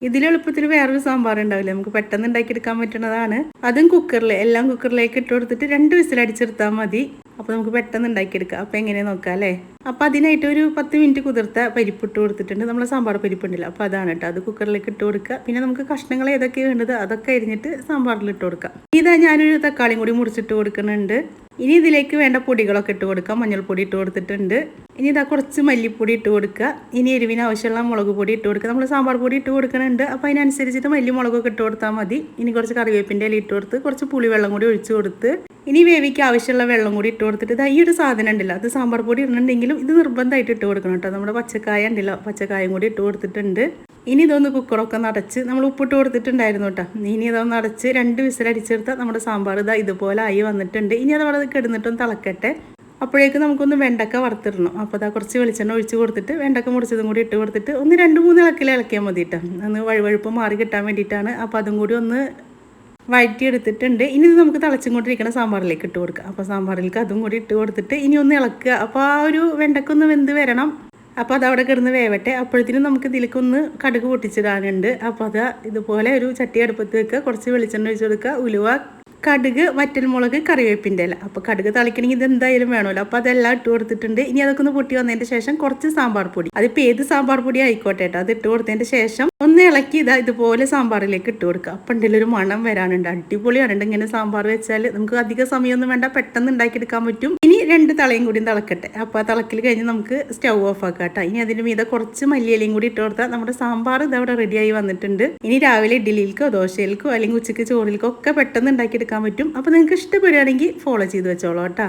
ഇതിൽ എളുപ്പത്തിൽ വേറൊരു സാമ്പാർ ഉണ്ടാവില്ല, നമുക്ക് പെട്ടെന്ന് ഉണ്ടാക്കിയെടുക്കാൻ പറ്റുന്നതാണ്. അതും കുക്കറിൽ, എല്ലാം കുക്കറിലേക്ക് ഇട്ട് കൊടുത്തിട്ട് 2 വിസിൽ അടിച്ചെടുത്താൽ മതി. അപ്പോൾ നമുക്ക് പെട്ടെന്ന് ഉണ്ടാക്കിയെടുക്കാം. അപ്പോൾ എങ്ങനെയാ നോക്കാം അല്ലേ. അപ്പോൾ അതിനായിട്ട് ഒരു 10 മിനിറ്റ് കുതിർത്ത പരിപ്പ് ഇട്ട് കൊടുത്തിട്ടുണ്ട്. നമ്മൾ സാമ്പാർ പരിപ്പുണ്ടല്ലോ, അപ്പോൾ അതാണ് കേട്ടോ. അത് കുക്കറിലേക്ക് ഇട്ട് കൊടുക്കുക. പിന്നെ നമുക്ക് കഷ്ണങ്ങൾ ഏതൊക്കെയാണ് വേണ്ടത് അതൊക്കെ അരിഞ്ഞിട്ട് സാമ്പാറിൽ ഇട്ട് കൊടുക്കാം. ഇതാ ഞാനൊരു തക്കാളിയും കൂടി മുറിച്ചിട്ട് കൊടുക്കുന്നുണ്ട്. ഇനി ഇതിലേക്ക് വേണ്ട പൊടികളൊക്കെ ഇട്ട് കൊടുക്കാം. മഞ്ഞൾപ്പൊടി ഇട്ട് കൊടുത്തിട്ടുണ്ട്. ഇനി ഇതാ കുറച്ച് മല്ലിപ്പൊടി ഇട്ട് കൊടുക്കുക. ഇനി എരിവിന് ആവശ്യമുള്ള മുളക് പൊടി ഇട്ട് കൊടുക്കുക. നമ്മൾ സാമ്പാർ പൊടി ഇട്ട് കൊടുക്കുന്നുണ്ട്, അപ്പോൾ അതിനനുസരിച്ചിട്ട് മല്ലി മുളകൊക്കെ ഇട്ട് കൊടുത്താൽ മതി. ഇനി കുറച്ച് കറിവേപ്പിൻ്റെ ഇല ഇട്ട് കൊടുത്ത് കുറച്ച് പുളിവെള്ളം കൂടി ഒഴിച്ച് കൊടുത്ത് ഇനി വേവിക്ക് ആവശ്യമുള്ള വെള്ളം കൂടി ഇട്ട് കൊടുത്തിട്ട് ഇതാ ഈ ഒരു സാധനം ഉണ്ടല്ലോ, അത് സാമ്പാർ പൊടി ഇടുന്നുണ്ടെങ്കിലും ഇത് നിർബന്ധമായിട്ട് ഇട്ട് കൊടുക്കണം കേട്ടോ. നമ്മുടെ പച്ചക്കായ ഉണ്ടല്ലോ, പച്ചക്കായും കൂടി ഇട്ട് കൊടുത്തിട്ടുണ്ട്. ഇനി ഇതൊന്ന് കുക്കറൊക്കെ നടച്ച് നമ്മൾ ഉപ്പിട്ട് കൊടുത്തിട്ടുണ്ടായിരുന്നു കേട്ടോ. ഇനി ഇതൊന്ന് അടച്ച് 2 വിസിൽ അടിച്ചെടുത്താൽ നമ്മുടെ സാമ്പാർ ഇതാ ഇതുപോലെ ആയി വന്നിട്ടുണ്ട്. ഇനി അത് അവിടെ കിടന്നിട്ടൊന്ന് തിളക്കട്ടെ. അപ്പോഴേക്കും നമുക്കൊന്ന് വെണ്ടക്ക വറുത്തിടണം. അപ്പോൾ അതാ കുറച്ച് വെളിച്ചെണ്ണ ഒഴിച്ച് കൊടുത്തിട്ട് വെണ്ടക്ക മുറിച്ചതും കൂടി ഇട്ട് കൊടുത്തിട്ട് ഒന്ന് 2-3 ഇളക്കിയാൽ മതി കേട്ടോ. ഒന്ന് വഴുവഴുപ്പ് മാറി കിട്ടാൻ വേണ്ടിയിട്ടാണ്. അപ്പോൾ അതും കൂടി ഒന്ന് വഴറ്റിയെടുത്തിട്ടുണ്ട്. ഇനി ഇത് നമുക്ക് തിളച്ചുകൊണ്ടിരിക്കുന്ന സാമ്പാറിലേക്ക് ഇട്ട് കൊടുക്കുക. അപ്പോൾ സാമ്പാറിലേക്ക് അതും കൂടി ഇട്ട് കൊടുത്തിട്ട് ഇനി ഒന്ന് ഇളക്കുക. അപ്പോൾ ആ ഒരു വെണ്ടക്ക ഒന്ന് വെന്ത് വരണം. അപ്പോൾ അതവിടെ കിടന്ന് വേവട്ടെ. അപ്പോഴത്തേനും നമുക്ക് ഇതിലേക്കൊന്ന് കടുക് പൊട്ടിച്ചിടാനുണ്ട്. അപ്പോൾ അത് ഇതുപോലെ ഒരു ചട്ടി അടുപ്പത്ത് വെക്കുക, കുറച്ച് വെളിച്ചെണ്ണ ഒഴിച്ച് കൊടുക്കുക, ഉലുവ, കടുക്, വറ്റൽമുളക്, കറിവേപ്പിൻ്റെ ഇല. അപ്പോൾ കടുക് തളിക്കണമെങ്കിൽ ഇത് എന്തായാലും വേണമല്ലോ. അപ്പോൾ അതെല്ലാം ഇട്ട് കൊടുത്തിട്ടുണ്ട്. ഇനി അതൊക്കെ ഒന്ന് പൊട്ടി വന്നതിൻ്റെ ശേഷം കുറച്ച് സാമ്പാർ പൊടി, അതിപ്പോൾ ഏത് സാമ്പാർ പൊടി ആയിക്കോട്ടെ കേട്ടോ, അത് ഇട്ട് കൊടുത്തതിൻ്റെ ശേഷം ഒന്ന് ഇളക്കി ഇതാ ഇതുപോലെ സാമ്പാറിലേക്ക് ഇട്ട് കൊടുക്കുക. അപ്പം ഉണ്ടല്ലോ ഒരു മണം വരാനുണ്ട്, അടിപൊളിയാണ്. ഇങ്ങനെ സാമ്പാർ വെച്ചാൽ നമുക്ക് അധിക സമയമൊന്നും വേണ്ട, പെട്ടെന്ന് ഉണ്ടാക്കിയെടുക്കാൻ പറ്റും. ഇനി 2 തളയും കൂടി തിളക്കട്ടെ. അപ്പോൾ ആ തിളക്കിൽ കഴിഞ്ഞ് നമുക്ക് സ്റ്റൗ ഓഫ് ആക്കാം കേട്ടോ. ഇനി അതിന് മീതെ കുറച്ച് മല്ലിയിലയും കൂടി ഇട്ട് കൊടുത്താൽ നമ്മുടെ സാമ്പാർ ഇതവിടെ റെഡിയായി വന്നിട്ടുണ്ട്. ഇനി രാവിലെ ഇഡ്ഡലിയിൽക്കോ ദോശയിൽക്കോ അല്ലെങ്കിൽ ഉച്ചയ്ക്ക് ചോറിൽക്കോ ഒക്കെ പെട്ടെന്ന് ഉണ്ടാക്കിയെടുക്കാൻ പറ്റും. അപ്പോൾ നിങ്ങൾക്ക് ഇഷ്ടപ്പെടുകയാണെങ്കിൽ ഫോളോ ചെയ്ത് വെച്ചോളൂ കേട്ടോ.